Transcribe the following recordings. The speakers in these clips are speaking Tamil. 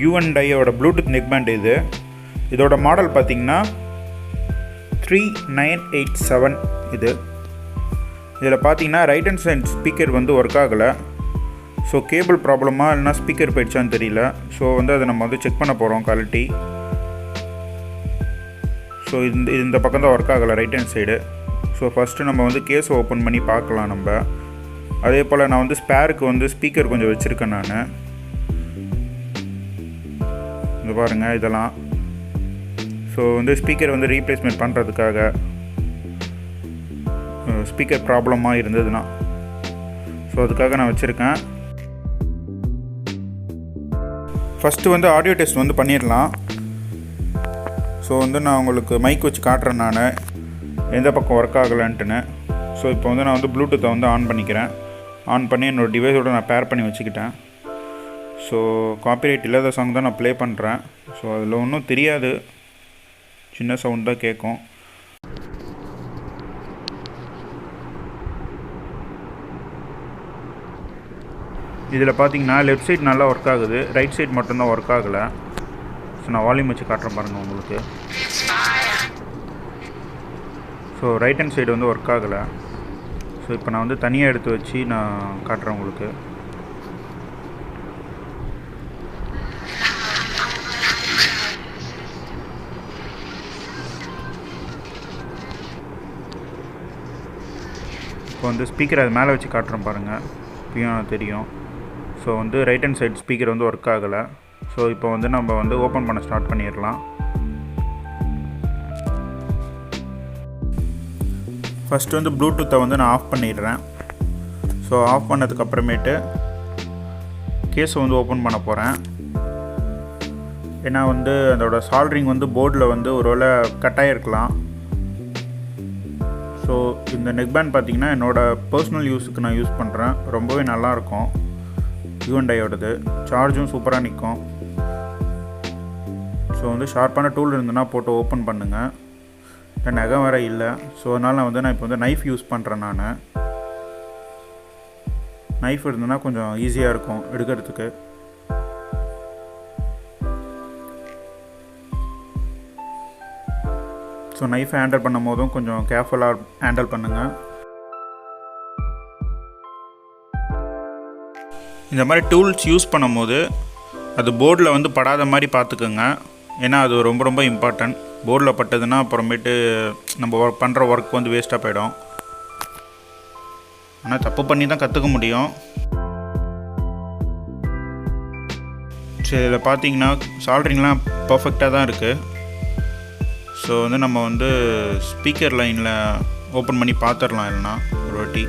யூஎன்ஐயோட ப்ளூடூத் நெக்பேண்ட் இது. இதோட மாடல் பார்த்திங்கன்னா 3987 இது. இதில் பார்த்தீங்கன்னா ரைட் ஹேண்ட் சைட் ஸ்பீக்கர் வந்து ஒர்க் ஆகலை. ஸோ கேபிள் ப்ராப்ளமாக இல்லைனா ஸ்பீக்கர் போயிடுச்சான்னு தெரியல. ஸோ வந்து அதை நம்ம வந்து செக் பண்ண போகிறோம் குவாலிட்டி. ஸோ இந்த பக்கம் தான் ஒர்க் ஆகலை, right hand side. So first நம்ம வந்து கேஸை ஓப்பன் பண்ணி பார்க்கலாம் நம்ம. அதே போல் நான் வந்து ஸ்பேருக்கு வந்து ஸ்பீக்கர் கொஞ்சம் வச்சுருக்கேன் நான். இது பாருங்கள் இதெல்லாம். ஸோ வந்து ஸ்பீக்கர் வந்து ரீப்ளேஸ்மெண்ட் பண்ணுறதுக்காக, ஸ்பீக்கர் ப்ராப்ளமாக இருந்ததுன்னா, ஸோ அதுக்காக நான் வச்சுருக்கேன். ஃபஸ்ட்டு வந்து ஆடியோ டெஸ்ட் வந்து பண்ணிடலாம். ஸோ வந்து நான் உங்களுக்கு மைக் வச்சு காட்டுறேன் நான் எந்த பக்கம் ஒர்க் ஆகலைன்ட்டுன்னு. ஸோ இப்போ வந்து நான் வந்து ப்ளூடூத்தை வந்து ஆன் பண்ணிக்கிறேன். ஆன் பண்ணி என்னோடய டிவைஸோடு நான் பேர் பண்ணி வச்சுக்கிட்டேன். ஸோ காப்பிரைட் இல்லாத சாங் தான் நான் ப்ளே பண்ணுறேன். ஸோ அதில் ஒன்றும் தெரியாது, சின்ன சவுண்ட் தான் கேட்கும். இதில் பார்த்தீங்கன்னா லெஃப்ட் சைட் நல்லா ஒர்க் ஆகுது, ரைட் சைட் மட்டும்தான் ஒர்க் ஆகலை. ஸோ நான் வால்யூம் வச்சு காட்டுறேன் பாருங்கள் உங்களுக்கு. ஸோ ரைட் ஹேண்ட் சைடு வந்து ஒர்க் ஆகலை. ஸோ இப்போ நான் வந்து தனியாக எடுத்து வச்சு நான் காட்டுறேன் உங்களுக்கு. இப்போ வந்து ஸ்பீக்கர் அது மேலே வச்சு காட்டுறேன் பாருங்கள், இப்பயும் தெரியும். ஸோ வந்து ரைட் ஹேண்ட் சைட் ஸ்பீக்கர் வந்து ஒர்க் ஆகலை. ஸோ இப்போ வந்து நம்ம வந்து ஓப்பன் பண்ண ஸ்டார்ட் பண்ணிடலாம். ஃபஸ்ட்டு வந்து ப்ளூடூத்தை வந்து நான் ஆஃப் பண்ணிடுறேன். ஸோ ஆஃப் பண்ணதுக்கப்புறமேட்டு கேஸை வந்து ஓப்பன் பண்ண போகிறேன். ஏன்னா வந்து அதோட சால்ட்ரிங் வந்து போர்டில் வந்து ஒரு வேளை கட்டாயிருக்கலாம். ஸோ இந்த நெக்பேண்ட் பார்த்திங்கன்னா என்னோடய பர்சனல் யூஸுக்கு நான் யூஸ் பண்ணுறேன். ரொம்பவே நல்லாயிருக்கும். யூஎன்ஐயோடது சார்ஜும் சூப்பராக நிற்கும். ஸோ வந்து ஷார்ப்பான டூல் இருந்ததுன்னா போட்டு ஓப்பன் பண்ணுங்கள். நகம் வேறு இல்லை. ஸோ அதனால் நான் இப்போ வந்து நைஃப் யூஸ் பண்ணுறேன். நான் நைஃப் இருந்ததுன்னா கொஞ்சம் ஈஸியாக இருக்கும் எடுக்கிறதுக்கு. ஸோ நைஃபை ஹேண்டில் பண்ணும் போதும் கொஞ்சம் கேர்ஃபுல்லாக ஹேண்டில் பண்ணுங்கள். இந்த மாதிரி டூல்ஸ் யூஸ் பண்ணும் போது அது போர்டில் வந்து படாத மாதிரி பார்த்துக்கோங்க. ஏன்னா அது ரொம்ப ரொம்ப இம்பார்ட்டன்ட். போர்டில் பட்டதுன்னா அப்புறமேட்டு நம்ம பண்ணுற ஒர்க் வந்து வேஸ்ட்டாக போயிடும். ஆனால் தப்பு பண்ணி தான் கற்றுக்க முடியும். சரி, இதில் பார்த்தீங்கன்னா சால்ட்ரிங்லாம் பர்ஃபெக்டாக தான் இருக்குது. ஸோ வந்து நம்ம வந்து ஸ்பீக்கர் லைனில் ஓப்பன் பண்ணி பார்த்துடலாம் இல்லைனா ஒரு வாட்டி.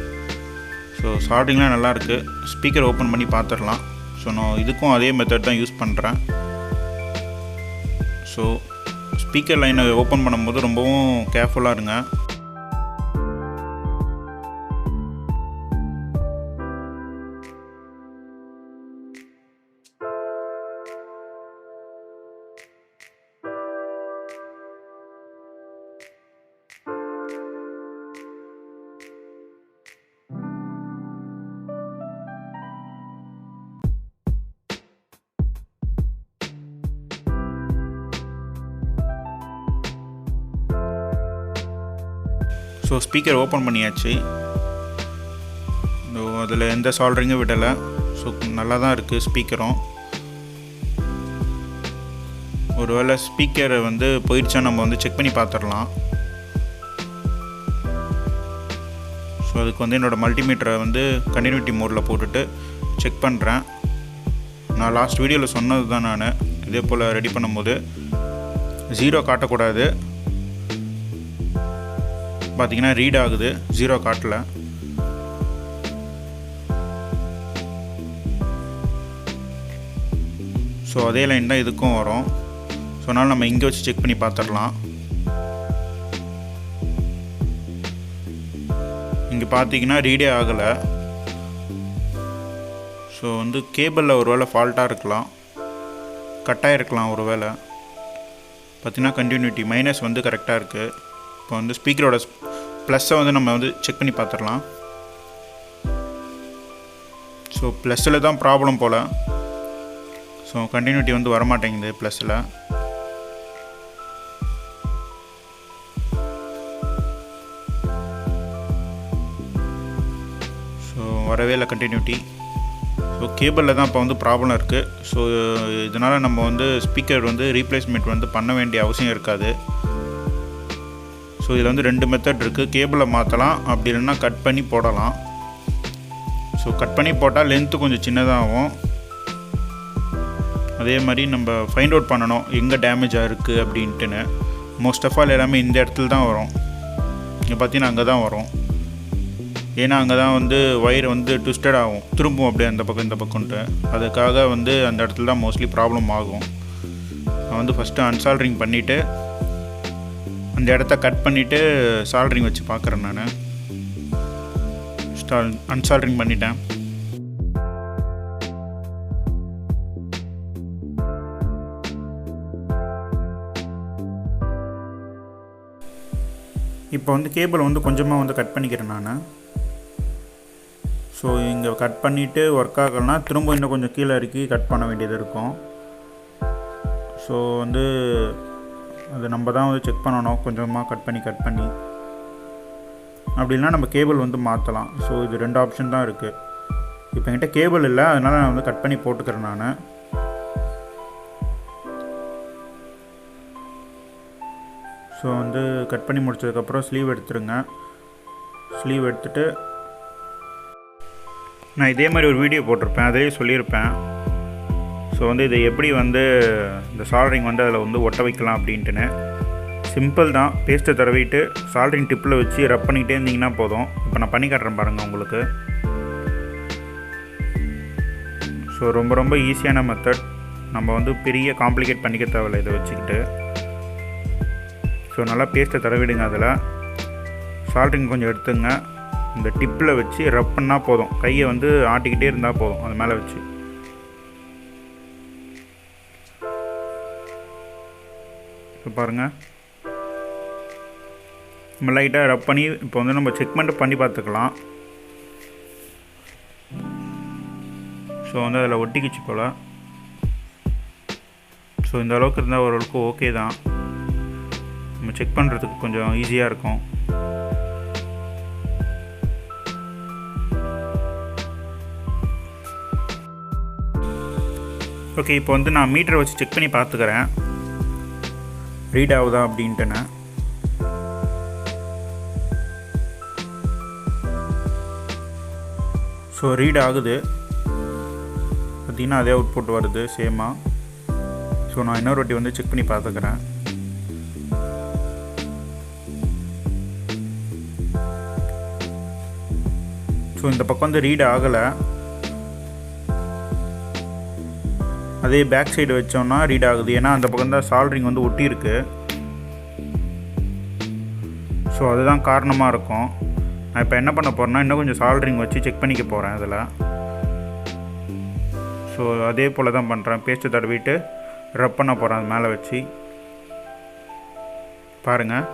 ஸோ சால்ட்ரிங்லாம் நல்லாயிருக்கு. ஸ்பீக்கர் ஓப்பன் பண்ணி பார்த்துடலாம். ஸோ நான் இதுக்கும் அதே மெத்தட் தான் யூஸ் பண்ணுறேன். ஸோ ஸ்பீக்கர் லைனை ஓப்பன் பண்ணும்போது ரொம்பவும் கேர்ஃபுல்லாக இருங்க. ஸோ ஸ்பீக்கர் ஓப்பன் பண்ணியாச்சு. அதில் எந்த சால்ட்ரிங்கும் விடலை. ஸோ நல்லா தான் இருக்குது ஸ்பீக்கரும். ஒருவேளை ஸ்பீக்கரை வந்து போயிடுச்சா நம்ம வந்து செக் பண்ணி பார்த்துடலாம். ஸோ அதுக்கு வந்து என்னோடய மல்டிமீட்டரை வந்து கண்டினியூட்டி மோடில் போட்டுட்டு செக் பண்ணுறேன். நான் லாஸ்ட் வீடியோவில் சொன்னது தான். நான் இதே போல் ரெடி பண்ணும்போது 0 காட்டக்கூடாது. பார்த்தீங்கன்னா ரீட் ஆகுது, 0 காட்டல. ஸோ அதே லைன் தான் இதுக்கும் வரும். ஸோ அதனால் நம்ம இங்கே வச்சு செக் பண்ணி பார்த்துடலாம். இங்கே பார்த்தீங்கன்னா ரீடே ஆகலை. ஸோ வந்து கேபிளில் ஒரு வேளை ஃபால்ட்டாக இருக்கலாம், கட்டாக இருக்கலாம். ஒரு வேளை பார்த்தீங்கன்னா கண்டினியூட்டி மைனஸ் வந்து கரெக்டாக இருக்குது. இப்போ வந்து ஸ்பீக்கரோட ப்ளஸ்ஸை வந்து நம்ம வந்து செக் பண்ணி பார்த்துடலாம். ஸோ ப்ளஸ்ஸில் தான் ப்ராப்ளம் போல். ஸோ ஸோ கண்டினியூட்டி வந்து வரமாட்டேங்குது ப்ளஸில். ஸோ வரவே இல்லை கண்டினியூட்டி. ஸோ கேபிளில் தான் இப்போ வந்து ப்ராப்ளம் இருக்குது. ஸோ இதனால் நம்ம வந்து ஸ்பீக்கர் வந்து ரீப்ளேஸ்மெண்ட் வந்து பண்ண வேண்டிய அவசியம் இருக்காது. ஸோ இதில் வந்து 2 மெத்தட் இருக்குது. கேபிளை மாற்றலாம், அப்படி இல்லைன்னா கட் பண்ணி போடலாம். ஸோ கட் பண்ணி போட்டால் லென்த்து கொஞ்சம் சின்னதாகும். அதே மாதிரி நம்ம ஃபைண்ட் அவுட் பண்ணணும் எங்கே டேமேஜாக இருக்குது அப்படின்ட்டுன்னு. மோஸ்ட் ஆஃப் ஆல் எல்லாமே இந்த இடத்துல தான் வரும். இங்கே பார்த்தீங்கன்னா அங்கே தான் வரும். ஏன்னா அங்கே தான் வந்து ஒயர் வந்து ட்விஸ்டட் ஆகும், திரும்பும் அப்படியே அந்த பக்கம் இந்த பக்கம்ன்ட்டு. அதுக்காக வந்து அந்த இடத்துல தான் மோஸ்ட்லி ப்ராப்ளம் ஆகும். நான் வந்து ஃபஸ்ட்டு அன்சால்ட்ரிங் பண்ணிவிட்டு அந்த இடத்த கட் பண்ணிவிட்டு சால்ட்ரிங் வச்சு பார்க்குறேன். நான் அன்சால்ட்ரிங் பண்ணிட்டேன். இப்போ வந்து கேபிள் வந்து கொஞ்சமாக வந்து கட் பண்ணிக்கிறேன் நான். ஸோ இங்கே கட் பண்ணிவிட்டு ஒர்க் ஆகலைன்னா திரும்ப இன்னும் கொஞ்சம் கீழே இறக்கி கட் பண்ண வேண்டியது இருக்கும். ஸோ வந்து அது நம்ம தான் வந்து செக் பண்ணணும், கொஞ்சமாக கட் பண்ணி. அப்படின்னா நம்ம கேபிள் வந்து மாற்றலாம். ஸோ இது 2 ஆப்ஷன் தான் இருக்குது. இப்போ என்கிட்ட கேபிள் இல்லை, அதனால் நான் வந்து கட் பண்ணி போட்டுக்கிறேன் நான். ஸோ வந்து கட் பண்ணி முடிச்சதுக்கப்புறம் ஸ்லீவ் எடுத்துருங்க. ஸ்லீவ் எடுத்துகிட்டு நான் இதே மாதிரி ஒரு வீடியோ போட்டிருப்பேன், அதிலே சொல்லியிருப்பேன். ஸோ வந்து இதை எப்படி வந்து இந்த சால்ட்ரிங் வந்து அதில் வந்து ஒட்ட வைக்கலாம் அப்படின்ட்டுன்னு. சிம்பிள் தான். பேஸ்ட்டை தடவிட்டு சால்ட்ரிங் டிப்பில் வச்சு ரப் பண்ணிக்கிட்டே இருந்தீங்கன்னா போதும். இப்போ நான் பண்ணி காட்டுறேன் பாருங்கள் உங்களுக்கு. ஸோ ரொம்ப ஈஸியான மெத்தட். நம்ம வந்து பெரிய காம்ப்ளிகேட் பண்ணிக்க தேவையில்லை இதை வச்சுக்கிட்டு. ஸோ நல்லா பேஸ்ட்டை தடவிடுங்க. அதில் சால்ட்ரிங் கொஞ்சம் எடுத்துங்க. இந்த டிப்பில் வச்சு ரப் பண்ணால் போதும். கையை வந்து ஆட்டிக்கிட்டே இருந்தால் போதும் அது மேலே வச்சு. இப்போ பாருங்கள், நம்ம லைட்டாக ரப் பண்ணி இப்போ வந்து நம்ம செக் பண்ணி பார்த்துக்கலாம். ஸோ வந்து அதில் ஒட்டிக்கிச்சு போல். ஸோ இந்த அளவுக்கு இருந்தால் ஓரளவுக்கு ஓகே தான். நம்ம செக் பண்ணுறதுக்கு கொஞ்சம் ஈஸியாக இருக்கும். ஓகே, இப்போ வந்து நான் மீட்டரை வச்சு செக் பண்ணி பார்த்துக்கிறேன் ரீட் ஆகுதா அப்படின்ட்டுன்னு. ஸோ ரீட் ஆகுது பார்த்திங்கன்னா, அதே அவுட்புட் வருது சேமாக. ஸோ நான் இன்னொரு வாட்டி வந்து செக் பண்ணி பார்த்துக்கிறேன். ஸோ இந்த பக்கம் வந்து ரீட் ஆகலை. அதே பேக் சைடு வச்சோம்னா ரீட் ஆகுது. ஏன்னா அந்த பக்கம் தான் சால்ட்ரிங் வந்து ஒட்டியிருக்கு. ஸோ அதுதான் காரணமாக இருக்கும். நான் இப்போ என்ன பண்ண போகிறேன்னா இன்னும் கொஞ்சம் சால்ட்ரிங் வச்சு செக் பண்ணிக்க போகிறேன் அதில். ஸோ அதே போல் தான் பண்ணுறேன். பேஸ்ட்டை தடவிட்டு ரப் பண்ண போகிறேன் அது மேலே வச்சு. பாருங்கள்,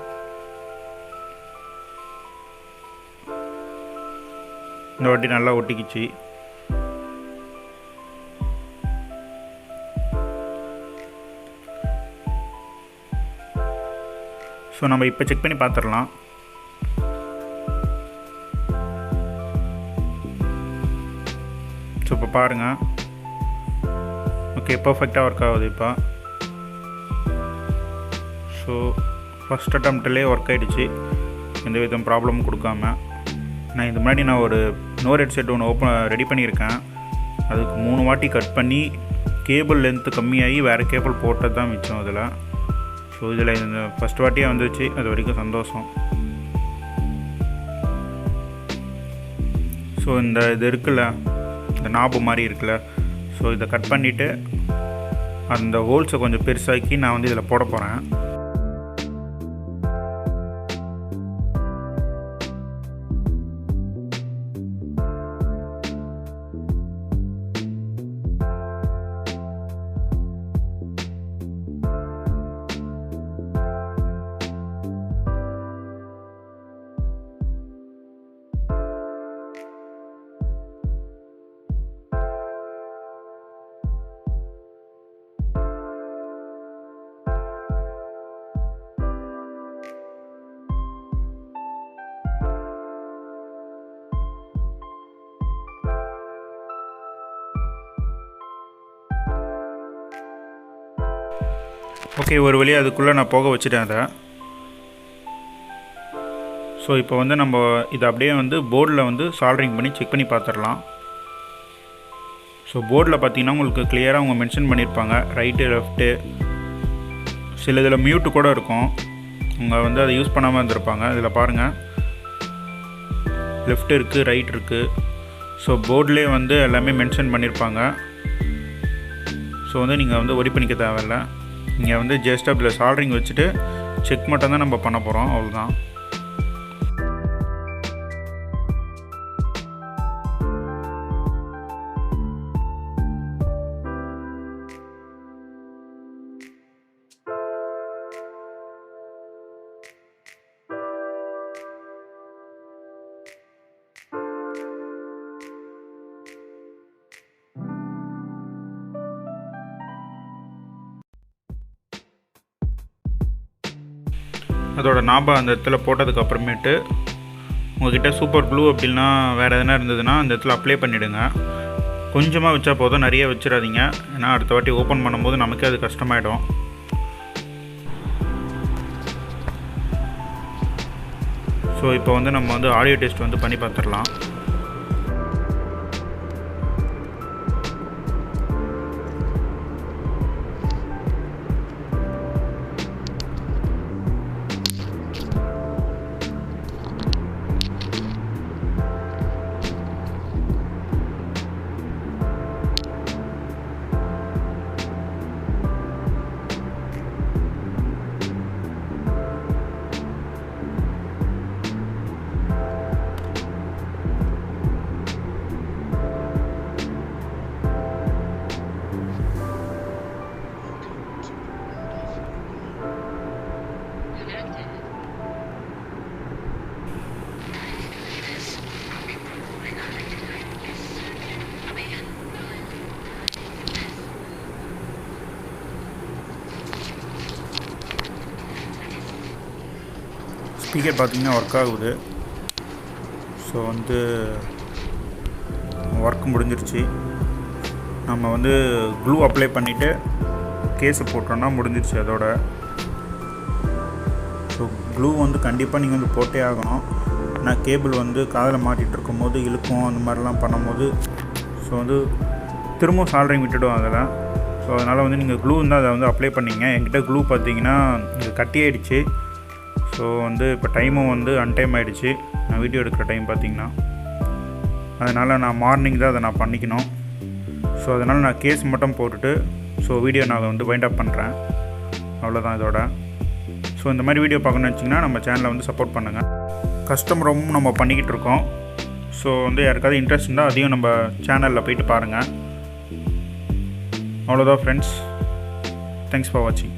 இந்த வாட்டி நல்லா ஒட்டிக்கிச்சு. ஸோ நம்ம இப்போ செக் பண்ணி பார்த்துடலாம். ஸோ இப்போ பாருங்கள், ஓகே பர்ஃபெக்டாக ஒர்க் ஆகுது இப்போ. ஸோ ஃபஸ்ட் அட்டம்ப்ட்லேயே ஒர்க் ஆகிடுச்சு, எந்த விதம் ப்ராப்ளமும் கொடுக்காம. நான் இது முன்னாடி நான் ஒரு நோர் ஹெட்செட் ஒன்று ரெடி பண்ணியிருக்கேன். அதுக்கு 3 வாட்டி கட் பண்ணி கேபிள் லென்த்து கம்மியாகி வேறு கேபிள் போட்டது தான் மிச்சம் அதில். ஸோ இதில் இந்த ஃபஸ்ட் வாட்டியாக வந்துச்சு, அது வரைக்கும் சந்தோஷம். ஸோ இந்த இது இருக்குல்ல, இந்த நாபு மாதிரி இருக்குல்ல, ஸோ இதை கட் பண்ணிவிட்டு அந்த ஹோல்ஸை கொஞ்சம் பெருசாக்கி நான் வந்து இதில் போட போகிறேன். ஓகே, ஒரு வழியாக அதுக்குள்ளே நான் போக வச்சுட்டேன் அதை. ஸோ இப்போ வந்து நம்ம இதை அப்படியே வந்து போர்டில் வந்து சால்ட்ரிங் பண்ணி செக் பண்ணி பார்த்துடலாம். ஸோ போர்டில் பார்த்தீங்கன்னா உங்களுக்கு கிளியராக அவங்க மென்ஷன் பண்ணியிருப்பாங்க ரைட்டு லெஃப்ட்டு. சில இதில் மியூட்டு கூட இருக்கும், அவங்க வந்து அதை யூஸ் பண்ணாமல் இருந்திருப்பாங்க. இதில் பாருங்கள், லெஃப்ட் இருக்குது, ரைட் இருக்குது. ஸோ போர்ட்லேயே வந்து எல்லாமே மென்ஷன் பண்ணியிருப்பாங்க. ஸோ வந்து நீங்கள் வந்து ஒரி பண்ணிக்க தேவையில்லை. நீங்கள் வந்து ஜஸ்ட் அதில் சால்ட்ரிங் வச்சுட்டு செக் மட்டும் தான் நம்ம பண்ண போகிறோம், அவ்வளோதான். அதோட நாபா அந்த இடத்துல போட்டதுக்கு அப்புறமேட்டு உங்கள்கிட்ட சூப்பர் க்ளூ அப்படின்னா வேறு எதனா இருந்ததுன்னா அந்த இடத்துல அப்ளை பண்ணிவிடுங்க. கொஞ்சமாக வச்சா போதும், நிறைய வச்சிடாதீங்க. ஏன்னா அடுத்த வாட்டி ஓப்பன் பண்ணும்போது நமக்கே அது கஷ்டமாயிடும். ஸோ இப்போ வந்து நம்ம வந்து ஆடியோ டெஸ்ட் வந்து பண்ணி பார்த்துடலாம். ஸ்பீக்கர் பார்த்திங்கன்னா ஒர்க் ஆகுது. ஸோ வந்து ஒர்க் முடிஞ்சிருச்சு. நம்ம வந்து க்ளூ அப்ளை பண்ணிவிட்டு கேஸை போட்டோன்னா முடிஞ்சிருச்சு அதோட. ஸோ க்ளூ வந்து கண்டிப்பாக நீங்கள் வந்து போட்டே ஆகணும். ஆனால் கேபிள் வந்து காதில் மாட்டிகிட்டு இருக்கும்போது இழுக்கும், அந்த மாதிரிலாம் பண்ணும்போது ஸோ வந்து திரும்பவும் சால்ட்ரிங் விட்டுடும் அதில். ஸோ அதனால் வந்து நீங்கள் க்ளூ வந்து அதை வந்து அப்ளை பண்ணிங்க. என்கிட்ட க்ளூ பார்த்திங்கன்னா இது கட்டி ஆகிடுச்சு. ஸோ வந்து இப்போ டைமும் வந்து அன்டைம் ஆகிடுச்சு, நான் வீடியோ எடுக்கிற டைம் பார்த்திங்கன்னா. அதனால் நான் மார்னிங் தான் அதை நான் பண்ணிக்கணும். ஸோ அதனால் நான் கேஸ் மட்டும் போட்டுட்டு ஸோ வீடியோ நான் வந்து வைண்ட் அப் பண்ணுறேன், அவ்வளோதான் இதோட. ஸோ இந்த மாதிரி வீடியோ பார்க்கணுன்னு வச்சிங்கன்னா நம்ம சேனலை வந்து சப்போர்ட் பண்ணுங்கள். கஸ்டமரும் நம்ம பண்ணிக்கிட்டு இருக்கோம். ஸோ வந்து யாருக்காவது இன்ட்ரெஸ்ட் இருந்தால் அதையும் நம்ம சேனலில் போயிட்டு பாருங்கள். அவ்வளோதான் ஃப்ரெண்ட்ஸ், தேங்க்ஸ் ஃபார் வாட்சிங்.